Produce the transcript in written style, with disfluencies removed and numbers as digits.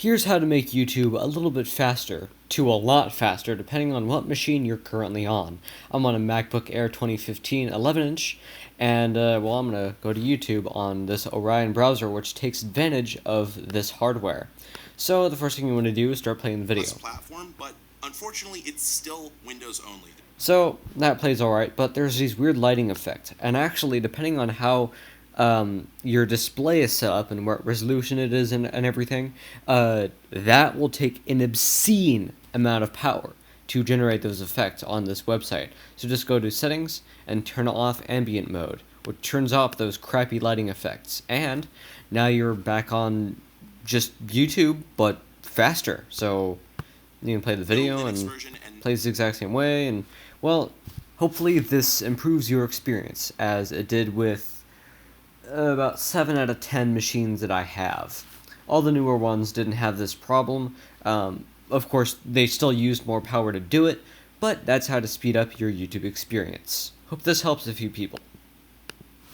Here's how to make YouTube a little bit faster, to a lot faster, depending on what machine you're currently on. I'm on a MacBook Air 2015 11-inch, and I'm going to go to YouTube on this Orion browser, which takes advantage of this hardware. So the first thing you want to do is start playing the video. Platform, but unfortunately it's still Windows only. So that plays alright, but there's these weird lighting effects, and actually, depending on how your display is set up and what resolution it is and everything, that will take an obscene amount of power to generate those effects on this website. So just go to settings and turn off ambient mode, which turns off those crappy lighting effects. And now you're back on just YouTube, but faster. So you can play the video and plays the exact same way. And, well, hopefully this improves your experience, as it did with about 7 out of 10 machines that I have. All the newer ones didn't have this problem. Of course, they still used more power to do it, but that's how to speed up your YouTube experience. Hope this helps a few people.